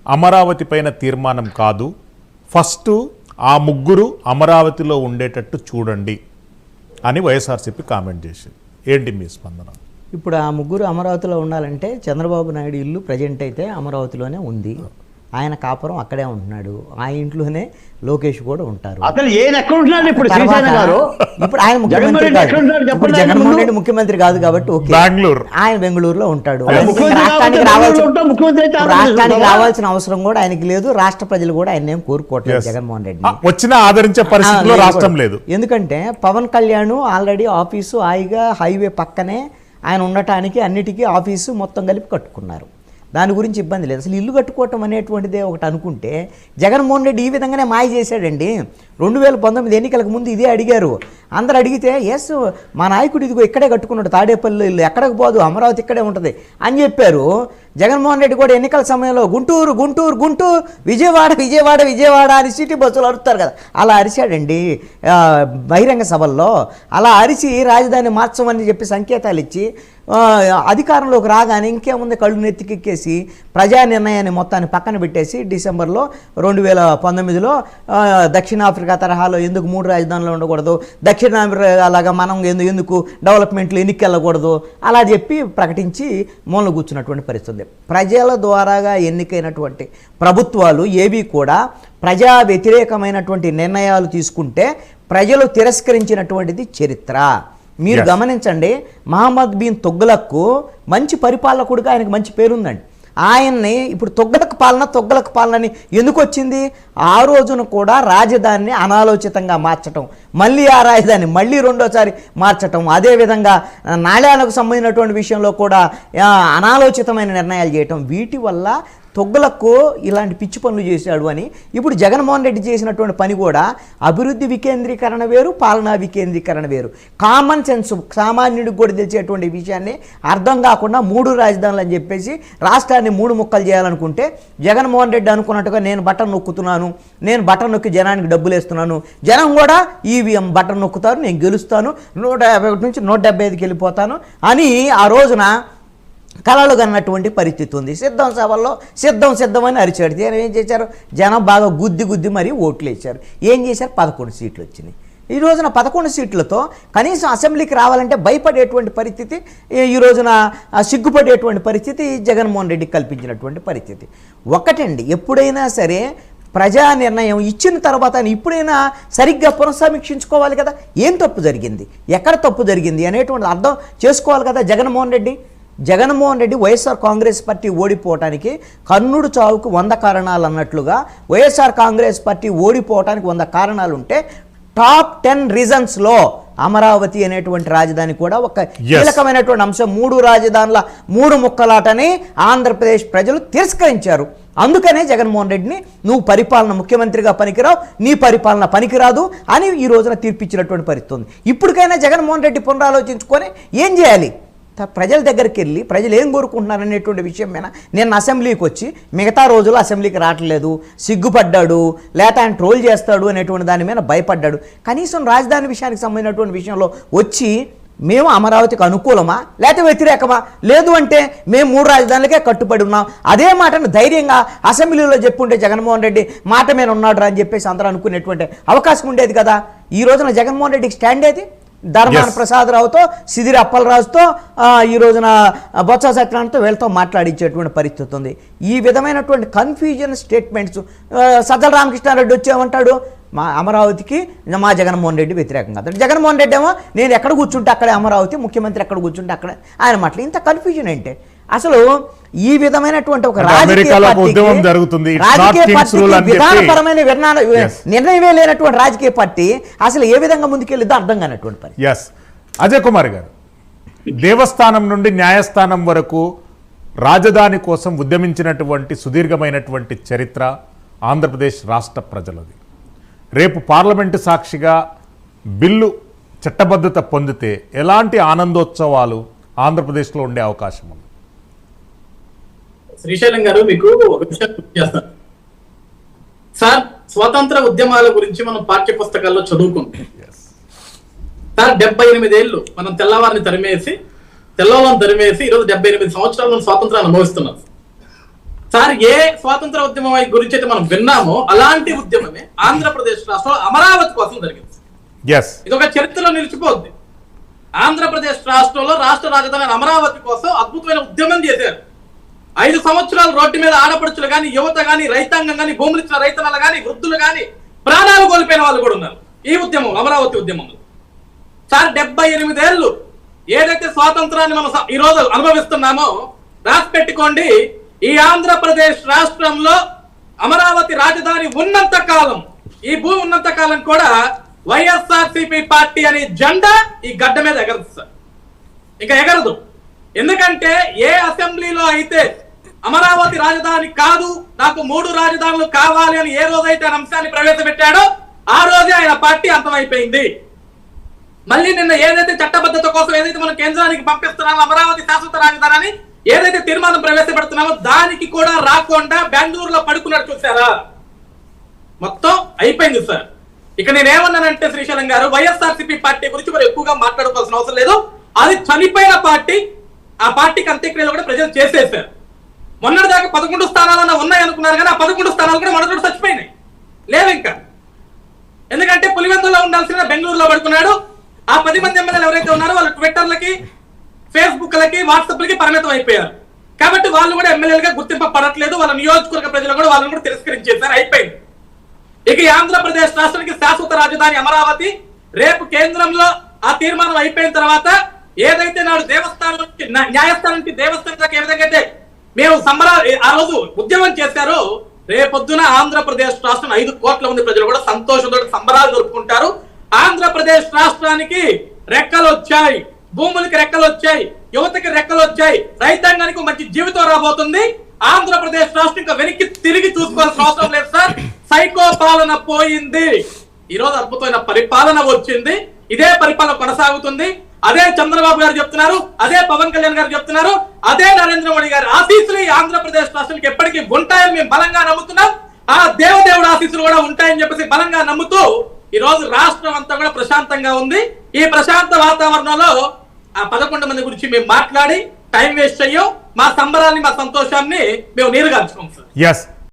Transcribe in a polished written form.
అమరావతి పైన తీర్మానం కాదు, ఫస్ట్ ఆ ముగ్గురు అమరావతిలో ఉండేటట్టు చూడండి అని వైఎస్ఆర్సీపీ కామెంట్ చేసింది. ఏంటి మీ స్పందన? ఇప్పుడు ఆ ముగ్గురు అమరావతిలో ఉండాలంటే చంద్రబాబు నాయుడు ఇల్లు ప్రజెంట్ అయితే అమరావతిలోనే ఉంది, ఆయన కాపురం అక్కడే ఉంటున్నాడు, ఆ ఇంట్లోనే లోకేష్ కూడా ఉంటారు. అసలు ఈయన ఎక్కడ ఉంటున్నాడు ఇప్పుడు? శ్రీశైలం గారు ఇప్పుడు ఆయన ముఖ్యమంత్రి కాదు, ఇప్పుడు జగన్మోహన్ రెడ్డి ముఖ్యమంత్రి కాదు కాబట్టి ఓకే, ఆయన బెంగళూరులో ఉంటాడు. రాష్ట్రానికి రావాల్సిన అవసరం కూడా ఆయనకి లేదు, రాష్ట్ర ప్రజలు కూడా ఆయన ఏం కోరుకోవట్లేదు జగన్మోహన్ రెడ్డి వచ్చిన ఆదరించే పరిస్థితిలో రాష్ట్రం లేదు. ఎందుకంటే పవన్ కళ్యాణ్ ఆల్రెడీ ఆఫీసు హాయిగా హైవే పక్కనే ఆయన ఉండటానికి అన్నిటికీ ఆఫీసు మొత్తం కలిపి కట్టుకున్నారు, దాని గురించి ఇబ్బంది లేదు. అసలు ఇల్లు కట్టుకోవటం అనేటువంటిదే ఒకటి అనుకుంటే జగన్మోహన్ రెడ్డి ఈ విధంగానే మాయ చేశాడండి. 2019 ఎన్నికలకు ముందు ఇదే అడిగారు, అందరు అడిగితే ఎస్ మా నాయకుడు ఇదిగో ఇక్కడే కట్టుకున్నాడు, తాడేపల్లి ఇల్లు ఎక్కడికి పోదు, అమరావతి ఇక్కడే ఉంటుంది అని చెప్పారు. జగన్మోహన్ రెడ్డి కూడా ఎన్నికల సమయంలో గుంటూరు గుంటూరు గుంటూరు, విజయవాడ విజయవాడ విజయవాడ అని సిటీ బస్సులు అరుస్తారు కదా, అలా అరిచాడండి బహిరంగ సభల్లో. అలా అరిచి రాజధాని మార్చమని చెప్పి సంకేతాలు ఇచ్చి అధికారంలోకి రాగానే ఇంకేముంది కళ్ళు నెత్తికెక్కేసి ప్రజా నిర్ణయాన్ని మొత్తాన్ని పక్కన పెట్టేసి డిసెంబర్లో 2019లో దక్షిణాఫ్రికా తరహాలో ఎందుకు 3 రాజధానులు ఉండకూడదు, దక్షిణాఫ్రికా లాగా మనం ఎందుకు డెవలప్మెంట్లు ఎన్నికలు వెళ్ళకూడదు అలా చెప్పి ప్రకటించి మూలన కూర్చున్నటువంటి పరిస్థితి. ప్రజల ద్వారాగా ఎన్నికైనటువంటి ప్రభుత్వాలు ఏవి కూడా ప్రజా వ్యతిరేకమైనటువంటి నిర్ణయాలు తీసుకుంటే ప్రజలు తిరస్కరించినటువంటిది చరిత్ర. మీరు గమనించండి, మహమ్మద్ బిన్ తుగ్లక్కు మంచి పరిపాలకుడిగా ఆయనకు మంచి పేరుందండి. ఆయన్ని ఇప్పుడు తొగ్గలకు పాలన అని ఎందుకు వచ్చింది? ఆ రోజున కూడా రాజధానిని అనాలోచితంగా మార్చటం, మళ్ళీ ఆ రాజధాని మళ్ళీ రెండోసారి మార్చటం, అదేవిధంగా నాణ్యాలకు సంబంధించినటువంటి విషయంలో కూడా అనాలోచితమైన నిర్ణయాలు చేయటం, వీటి వల్ల తొగ్గులకు ఇలాంటి పిచ్చి పనులు చేశాడు అని. ఇప్పుడు జగన్మోహన్ రెడ్డి చేసినటువంటి పని కూడా అభివృద్ధి వికేంద్రీకరణ వేరు, పాలనా వికేంద్రీకరణ వేరు. కామన్ సెన్స్ సామాన్యుడికి కూడా తెలిసేటువంటి విషయాన్ని అర్థం కాకుండా 3 రాజధానులు అని చెప్పేసి రాష్ట్రాన్ని 3 ముక్కలు చేయాలనుకుంటే జగన్మోహన్ రెడ్డి అనుకున్నట్టుగా నేను బటన్ నొక్కుతున్నాను, నేను బటన్ నొక్కి జనానికి డబ్బులు వేస్తున్నాను, జనం కూడా ఈవీఎం బటన్ నొక్కుతారు, నేను గెలుస్తాను, 151 నుంచి 175కి వెళ్ళిపోతాను అని ఆ రోజున కళలు కన్నటువంటి పరిస్థితి ఉంది. సిద్ధం సభల్లో సిద్ధం అని అరిచాడు. ఏం చేశారు? జనం బాగా గుద్ది మరీ ఓట్లు వేశారు. ఏం చేశారు? 11 సీట్లు వచ్చినాయి. ఈ రోజున 11 సీట్లతో కనీసం అసెంబ్లీకి రావాలంటే భయపడేటువంటి పరిస్థితి, ఈ రోజున సిగ్గుపడేటువంటి పరిస్థితి జగన్మోహన్ రెడ్డి కల్పించినటువంటి పరిస్థితి. ఒకటండి, ఎప్పుడైనా సరే ప్రజా నిర్ణయం ఇచ్చిన తర్వాత ఇప్పుడైనా సరిగ్గా పునఃసమీక్షించుకోవాలి కదా, ఏం తప్పు జరిగింది, ఎక్కడ తప్పు జరిగింది అనేటువంటి అర్థం చేసుకోవాలి కదా. జగన్మోహన్ రెడ్డి వైఎస్ఆర్ కాంగ్రెస్ పార్టీ ఓడిపోవటానికి కర్ణుడు చావుకు 100 కారణాలు అన్నట్లుగా వైఎస్ఆర్ కాంగ్రెస్ పార్టీ ఓడిపోవటానికి 100 కారణాలు ఉంటే టాప్ 10 రీజన్స్లో అమరావతి అనేటువంటి రాజధాని కూడా ఒక కీలకమైనటువంటి అంశం. 3 రాజధానుల 3 ముక్కలాటని ఆంధ్రప్రదేశ్ ప్రజలు తిరస్కరించారు. అందుకనే జగన్మోహన్ రెడ్డిని నువ్వు పరిపాలన ముఖ్యమంత్రిగా పనికిరావు, నీ పరిపాలన పనికిరాదు అని ఈ రోజున తీర్పిచ్చినటువంటి పరిస్థితి ఉంది. ఇప్పటికైనా జగన్మోహన్ రెడ్డి పునరాలోచించుకొని ఏం చేయాలి, ప్రజల దగ్గరికి వెళ్ళి ప్రజలు ఏం కోరుకుంటున్నారు అనేటువంటి విషయం మీద నేను అసెంబ్లీకి వచ్చి మిగతా రోజులు అసెంబ్లీకి రావట్లేదు, సిగ్గుపడ్డాడు, లేక ఆయన ట్రోల్ చేస్తాడు అనేటువంటి దాని మీద భయపడ్డాడు. కనీసం రాజధాని విషయానికి సంబంధించినటువంటి విషయంలో వచ్చి మేము అమరావతికి అనుకూలమా లేకపోతే వ్యతిరేకమా, లేదు అంటే మేము 3 రాజధానులకే కట్టుబడి ఉన్నాం, అదే మాటను ధైర్యంగా అసెంబ్లీలో చెప్పుంటే జగన్మోహన్ రెడ్డి మాట మీద ఉన్నాడు అని చెప్పేసి అందరూ అనుకునేటువంటి అవకాశం ఉండేది కదా. ఈ రోజున జగన్మోహన్ రెడ్డికి స్టాండ్ ఏది? ధర్మాన ప్రసాదరావుతో, సిదిరి అప్పలరాజుతో, ఈ రోజున బొత్స సత్యనారాయణతో వీళ్ళతో మాట్లాడించేటువంటి పరిస్థితి ఉంది. ఈ విధమైనటువంటి కన్ఫ్యూజన్ స్టేట్మెంట్స్. సజ్జల రామకృష్ణారెడ్డి వచ్చేమంటాడు, మా అమరావతికి మా జగన్మోహన్ రెడ్డి వ్యతిరేకంగా. జగన్మోహన్ రెడ్డి ఏమో నేను ఎక్కడ కూర్చుంటే అక్కడే అమరావతి, ముఖ్యమంత్రి ఎక్కడ కూర్చుంటే అక్కడే ఆయన మాటలు. ఇంత కన్ఫ్యూజన్ ఏంటి అసలు? ఈ విధమైనటువంటి ఒక రాజకీయ విధానపరమైన నిర్ణయమే లేనటువంటి రాజకీయ పార్టీ అసలు ఏ విధంగా ముందుకెళ్ళిద్దో అర్థం కానటువంటి పని. అజయ్ కుమార్ గారు, దేవస్థానం నుండి న్యాయస్థానం వరకు రాజధాని కోసం ఉద్యమించినటువంటి సుదీర్ఘమైనటువంటి చరిత్ర ఆంధ్రప్రదేశ్ రాష్ట్ర ప్రజలది. రేపు పార్లమెంటు సాక్షిగా బిల్లు చట్టబద్ధత పొందితే ఎలాంటి ఆనందోత్సవాలు ఆంధ్రప్రదేశ్లో ఉండే అవకాశం ఉంది? శ్రీశైలం గారు, మీకు ఒక విషయం గుర్తు చేస్తాను సార్. స్వాతంత్ర ఉద్యమాల గురించి మనం పాఠ్య పుస్తకాల్లో చదువుకుంటాం సార్. 78 ఏళ్ళు మనం తెల్లవారిని తరిమేసి ఈరోజు 78 సంవత్సరాలను స్వాతంత్రాన్ని అనుభవిస్తున్నాం సార్ ఏ స్వాతంత్ర ఉద్యమం గురించి అయితే మనం విన్నామో అలాంటి ఉద్యమమే ఆంధ్రప్రదేశ్ రాష్ట్రంలో అమరావతి కోసం జరిగింది. ఎస్, ఇది ఒక చరిత్రలో నిలిచిపోద్ది. ఆంధ్రప్రదేశ్ రాష్ట్రంలో రాష్ట్ర రాజధాని అమరావతి కోసం అద్భుతమైన ఉద్యమం చేశారు. 5 సంవత్సరాలు రోడ్డు మీద ఆడపడుచులు గాని, యువత గాని, రైతాంగం గాని, భూములు ఇచ్చిన రైతన్నలు గాని, వృద్ధులు గాని ప్రాణాలు కోల్పోయిన వాళ్ళు కూడా ఉన్నారు ఈ ఉద్యమం, అమరావతి ఉద్యమంలో. సార్ 78 ఏళ్ళు ఏదైతే స్వాతంత్రాన్ని మనం ఈ రోజు అనుభవిస్తున్నామో రాసి పెట్టుకోండి. ఈ ఆంధ్రప్రదేశ్ రాష్ట్రంలో అమరావతి రాజధాని ఉన్నంత కాలం, ఈ భూమి ఉన్నంత కాలం కూడా వైఎస్ఆర్సీపీ పార్టీ అనే జెండా ఈ గడ్డ మీద ఎగరదు సార్, ఇంకా ఎగరదు. ఎందుకంటే ఏ అసెంబ్లీలో అయితే అమరావతి రాజధాని కాదు, నాకు 3 రాజధానులు కావాలి అని ఏ రోజైతే ఆయన అంశాన్ని ప్రవేశపెట్టాడో ఆ రోజే ఆయన పార్టీ అంతమైపోయింది. మళ్ళీ నిన్న ఏదైతే చట్టబద్ధత కోసం ఏదైతే మనం కేంద్రానికి పంపిస్తున్నామో అమరావతి శాశ్వత రాజధాని ఏదైతే తీర్మానం ప్రవేశపెడుతున్నామో దానికి కూడా రాకుండా బెంగళూరులో పడుకున్నట్టు చూసారా, మొత్తం అయిపోయింది సార్. ఇక నేనేమన్నానంటే శ్రీశైలం గారు, వైఎస్ఆర్సీపీ పార్టీ గురించి మరి ఎక్కువగా మాట్లాడుకోవాల్సిన అవసరం లేదు. అది చనిపోయిన పార్టీ, ఆ పార్టీకి అంత్యక్రియలు కూడా ప్రజలు చేసేసారు. మొన్నటిదాకా 11 స్థానాలన్నా ఉన్నాయి అనుకున్నారు కానీ ఆ 11 స్థానాలు కూడా మొదటి చచ్చిపోయినాయి, లేవు ఇంకా. ఎందుకంటే పులివెందులో ఉండాల్సిన బెంగళూరులో పడుకున్నాడు. ఆ 10 మంది ఎమ్మెల్యేలు ఎవరైతే ఉన్నారో వాళ్ళు ట్విట్టర్లకి, ఫేస్బుక్లకి, వాట్సాప్లకి పరిమితం అయిపోయారు. కాబట్టి వాళ్ళు కూడా ఎమ్మెల్యేలుగా గుర్తింపబడట్లేదు. వాళ్ళ నియోజకవర్గ ప్రజలు కూడా వాళ్ళని కూడా తిరస్కరించేశారు, అయిపోయింది. ఇక ఈ ఆంధ్రప్రదేశ్ రాష్ట్రానికి శాశ్వత రాజధాని అమరావతి రేపు కేంద్రంలో ఆ తీర్మానం అయిపోయిన తర్వాత ఏదైతే నాడు దేవస్థానం నుంచి న్యాయస్థానం నుంచి దేవస్థానం దాకా ఏ విధంగా అయితే మేము ఆ రోజు ఉద్యమం చేశారో రేపొద్దున ఆంధ్రప్రదేశ్ రాష్ట్రం 5 కోట్ల మంది ప్రజలు కూడా సంతోషంతో సంబరాలు జరుపుకుంటారు. ఆంధ్రప్రదేశ్ రాష్ట్రానికి రెక్కలు వచ్చాయి, భూములకి రెక్కలు వచ్చాయి, యువతకి రెక్కలు వచ్చాయి, రైతాంగానికి మంచి జీవితం రాబోతుంది. ఆంధ్రప్రదేశ్ రాష్ట్రం ఇంకా వెనక్కి తిరిగి చూసుకోవాల్సిన అవసరం లేదు సార్. సైకో పాలన పోయింది, ఈ రోజు అద్భుతమైన పరిపాలన వచ్చింది. ఇదే పరిపాలన కొనసాగుతుంది. అదే చంద్రబాబు గారు చెప్తున్నారు, అదే పవన్ కళ్యాణ్ గారు చెప్తున్నారు, అదే నరేంద్ర మోడీ గారి ఆశీస్సులు ఈ ఆంధ్రప్రదేశ్ రాష్ట్రానికి ఎప్పటికీ ఉంటాయని మేము బలంగా నమ్ముతున్నాం. ఆ దేవదేవుడు ఆశీస్సులు కూడా ఉంటాయని చెప్పేసి బలంగా నమ్ముతూ ఈ రోజు రాష్ట్రం అంతా కూడా ప్రశాంతంగా ఉంది. ఈ ప్రశాంత వాతావరణంలో ఆ 11 మంది గురించి మేము మాట్లాడి టైం వేస్ట్ అయ్యాం. మా సంబరాన్ని, మా సంతోషాన్ని మేము నీరుగార్చుకోం సార్. ఎస్,